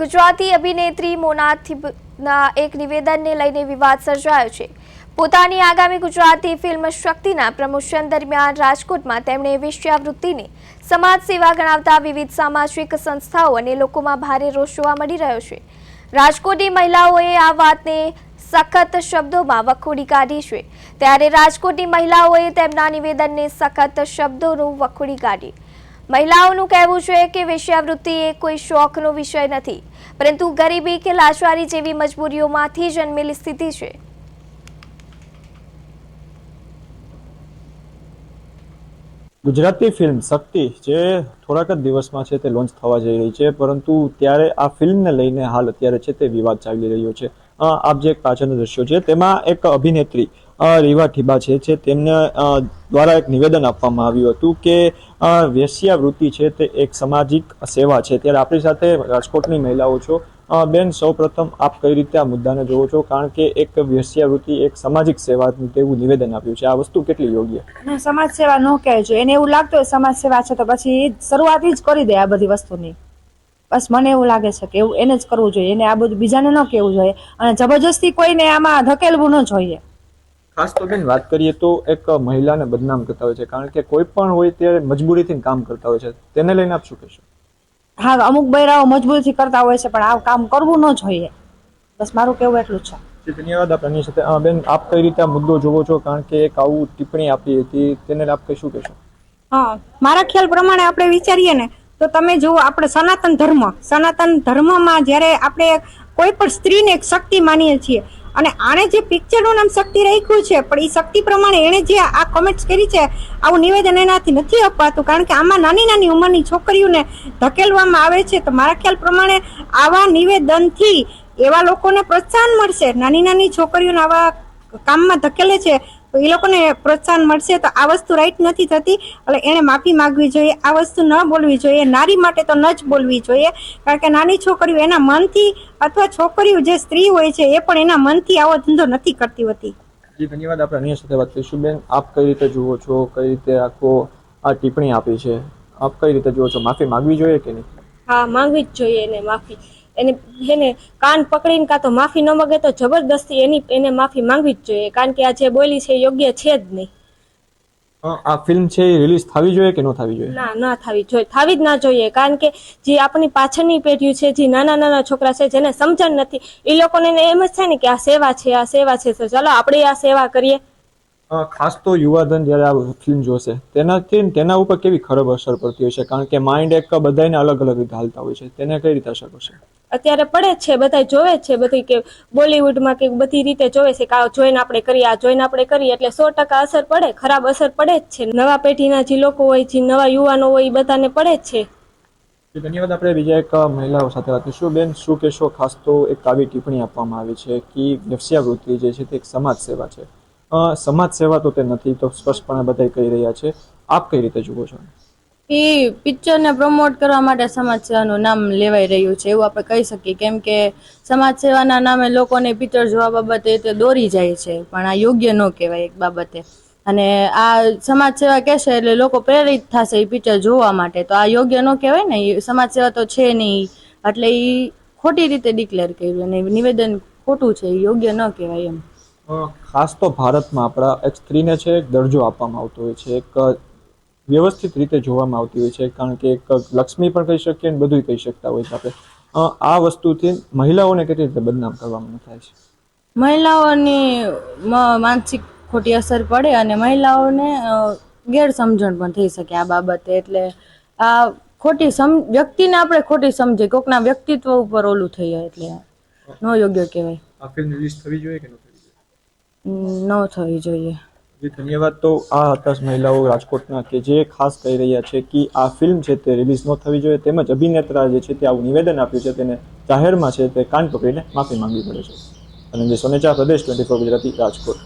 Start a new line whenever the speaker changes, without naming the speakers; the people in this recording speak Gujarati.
ગુજરાતી અભિનેત્રી મોનાથીના એક નિવેદનને લઈને વિવાદ સર્જાયો છે। પોતાની આગામી ગુજરાતી ફિલ્મ શક્તિના પ્રમોશન દરમિયાન રાજકોટમાં તેમણે વેશ્યાવૃત્તિને સમાજ સેવા ગણાવતા વિવિધ સામાજિક સંસ્થાઓ અને લોકોમાં ભારે રોષ જોવા મળી રહ્યો છે। રાજકોટની મહિલાઓએ આ વાતને સખત શબ્દોમાં વખોડી કાઢી છે, ત્યારે રાજકોટની મહિલાઓએ તેમના નિવેદનને સખત શબ્દોનું વખોડી કાઢી। મહિલાઓનું કહેવું છે કે વેશ્યાવૃત્તિ એ કોઈ શોખનો વિષય નથી, પરંતુ ગરીબી કે લાચારી જેવી મજબૂરીઓમાંથી જન્મેલી સ્થિતિ છે।
ગુજરાતી ફિલ્મ શક્તિ જે થોડાક જ દિવસમાં છે તે લોન્ચ થવા જઈ રહી છે, પરંતુ ત્યારે આ ફિલ્મને લઈને હાલ અત્યારે છે તે વિવાદ ચાલી રહ્યો છે। આપ જે પાછળનું દ્રશ્યો છે તેમાં એક અભિનેત્રી રીવા ઠીબા છે તેમને દ્વારા એક નિવેદન આપવામાં આવ્યું હતું કે વેશ્યાવૃત્તિ છે તે એક સામાજિક સેવા છે। ત્યારે આપણી સાથે રાજકોટની મહિલાઓ છો। બેન, સૌપ્રથમ આપ કઈ રીતે આ મુદ્દાને જોવો છો, કારણ કે એક વેશ્યાવૃત્તિ એક સામાજિક સેવાનું તેવું નિવેદન આપ્યું છે, આ વસ્તુ કેટલી યોગ્ય?
સમાજ સેવા ન કહેવાય છે, એને એવું લાગતું હોય સમાજ સેવા છે તો પછી શરૂઆત જ કરી દે આ બધી વસ્તુની। બસ મને એવું લાગે છે કે એવું એને જ કરવું જોઈએ, એને આ બધું બીજાને ન કહેવું જોઈએ અને જબરજસ્તી કોઈને આમાં ધકેલવું ન જોઈએ।
ખાસ તો બેન વાત કરીએ તો એક મહિલાને બદનામ કરતા હોય છે, કારણ કે કોઈ પણ હોય ત્યારે મજબૂરીથી કામ કરતા હોય છે, તેને લઈને આપ શું કહેશો?
હા, અમુક બૈરાઓ મજબૂરીથી કરતા હોય છે, પણ આ કામ કરવું ન જોઈએ, બસ મારું કહેવું એટલું જ છે।
ધન્યવાદ આપની સાથે। બેન, આપ કઈ રીતે આ મુદ્દો જોવો છો, કારણ કે એક આવું ટિપ્પણી આપી હતી તેને આપ કઈ શું કહેશો?
હા, મારા ખ્યાલ પ્રમાણે આપણે વિચારીએ ને તો તમે જુઓ, આપણે સનાતન ધર્મમાં જ્યારે આપણે કોઈ પણ સ્ત્રીને એક શક્તિ માનીએ છીએ, અને આણે જે પિક્ચરનું નામ શક્તિ રાખ્યું છે, પણ એ શક્તિ પ્રમાણે એણે જે આ કમેન્ટ્સ કરી છે, આવું નિવેદન એનાથી નથી અપાતું, કારણ કે આમાં નાની નાની ઉંમરની છોકરીઓને ધકેલવામાં આવે છે। તો મારા ખ્યાલ પ્રમાણે આવા નિવેદનથી એવા લોકોને પ્રોત્સાહન મળશે, નાની નાની છોકરીઓને આવા કામમાં ધકેલે છે તો એ લોકોને પ્રોત્સાહન મળશે। તો આ વસ્તુ રાઈટ નથી થતી, એટલે એને માફી માંગવી જોઈએ, આ વસ્તુ ન બોલવી જોઈએ। નારી માટે તો ન જ બોલવી જોઈએ, કારણ કે નાની છોકરીઓ એના મનથી, અથવા છોકરીઓ જે સ્ત્રી હોય છે એ પણ એના મનથી આવો ધંધો નથી કરતી હોતી।
જી ધન્યવાદ। આપણે અન્ય સાથે વાત કરીશું। બેન, આપ કઈ રીતે જુઓ છો, કઈ રીતે આખો આ ટિપ્પણી આપી છે, આપ કઈ રીતે જુઓ છો? માફી માંગવી જોઈએ કે નહીં?
હા, માંગવી જ જોઈએ એને માફી। એને કાન પકડીને કાં તો માફી ન માંગે તો જબરદસ્તી એને માફી માંગવી જ જોઈએ, કારણ કે આ જે બોલી છે યોગ્ય છે જ નહીં।
આ ફિલ્મ છે એ રિલીઝ થવી જોઈએ કે ન થવી જોઈએ?
ના થવી જોઈએ, થવી જ ના જોઈએ, કારણ કે જે આપણી પાછળની પેઢી છે, જે નાના નાના છોકરા છે જેને સમજણ નથી, એ લોકોને એમ જ થાય ને કે આ સેવા છે, આ સેવા છે, તો ચાલો આપણે આ સેવા કરીએ।
ખાસ તો યુવાધન જ્યારે આ ફિલ્મ જોશે તેનાથી તેના ઉપર કેવી ખરાબ અસર પડતી હોય છે, કારણ કે માઇન્ડ એક બધાને અલગ અલગ રીતે હાલતા હોય છે, તેને કઈ રીતે અસર કરશે?
અત્યારે પડે જ છે, બધા જોવે જ છે, બધી કે બોલીવુડમાં કે બધી રીતે જોવે છે કે આ જોઈને આપણે કરીએ, આ જોઈને આપણે કરીએ, એટલે 100% અસર પડે, ખરાબ અસર પડે જ છે। નવા પેઢીના જે લોકો હોય, જે નવા યુવાનો હોય, એ બધાને પડે જ છે।
ધન્યવાદ। આપણે બીજા એક મહિલાઓ સાથે વાત કરીશું। બેન, શું કહેશો? ખાસ તો એક આવી ટિપ્પણી આપવામાં આવી છે કે વેશ્યાવૃત્તિ જે છે તે એક સમાજ સેવા છે। સમાજ સેવા તો તે નથી, તો સ્પષ્ટપણે બધા કહી રહ્યા છે, આપ કઈ રીતે જુઓ છો?
એ પિક્ચરને પ્રમોટ કરવા માટે સમાજ સેવાનું નામ લેવાઈ રહ્યું છે એવું આપણે કહી શકીએ, કેમ કે સમાજ સેવાના નામે લોકોને પિક્ચર જોવા બાબતે તે દોરી જાય છે, પણ આ યોગ્ય ન કહેવાય એક બાબતે। અને આ સમાજ સેવા કહેશે એટલે લોકો પ્રેરિત થશે એ પિક્ચર જોવા માટે, તો આ યોગ્ય ન કહેવાય ને, સમાજ સેવા તો છે નહીં, એટલે એ ખોટી રીતે ડિક્લેર કર્યું અને નિવેદન ખોટું છે, એ યોગ્ય ન કહેવાય એમ।
ખાસ તો ભારતમાં આપણા એક સ્ત્રીને છે એક દરજ્જો આપવામાં આવતો હોય છે, એક વ્યવસ્થિત રીતે જોવામાં આવતી હોય છે, કારણ કે એક લક્ષ્મી પણ કહી શકીએ અને બધું કહી શકતા હોય છે આપણે। આ વસ્તુથી મહિલાઓને કેટલી રીતે બદનામ કરવામાં થાય છે?
મહિલાઓની માનસિક ખોટી અસર પડે અને મહિલાઓને ગેરસમજણ પણ થઈ શકે આ બાબતે, એટલે આ ખોટી વ્યક્તિને આપણે ખોટી સમજે, કોકના વ્યક્તિત્વ ઉપર ઓલું થઈ જાય, એટલે ન યોગ્ય કહેવાય।
આ ફિલ્મ રિલીઝ થવી જોઈએ કે ન થવી જોઈએ?
ન થવી જોઈએ।
જી ધન્યવાદ। તો આ હતા મહિલાઓ રાજકોટના કે જે ખાસ કહી રહ્યા છે કે આ ફિલ્મ છે તે રિલીઝ ન થવી જોઈએ, તેમજ અભિનેતા જે છે તે આવું નિવેદન આપ્યું છે તેને જાહેરમાં છે તે કાન પકડીને માફી માંગવી પડે છે। અને જે સોનેચા પ્રદેશ 24 ગુજરાતી, રાજકોટ।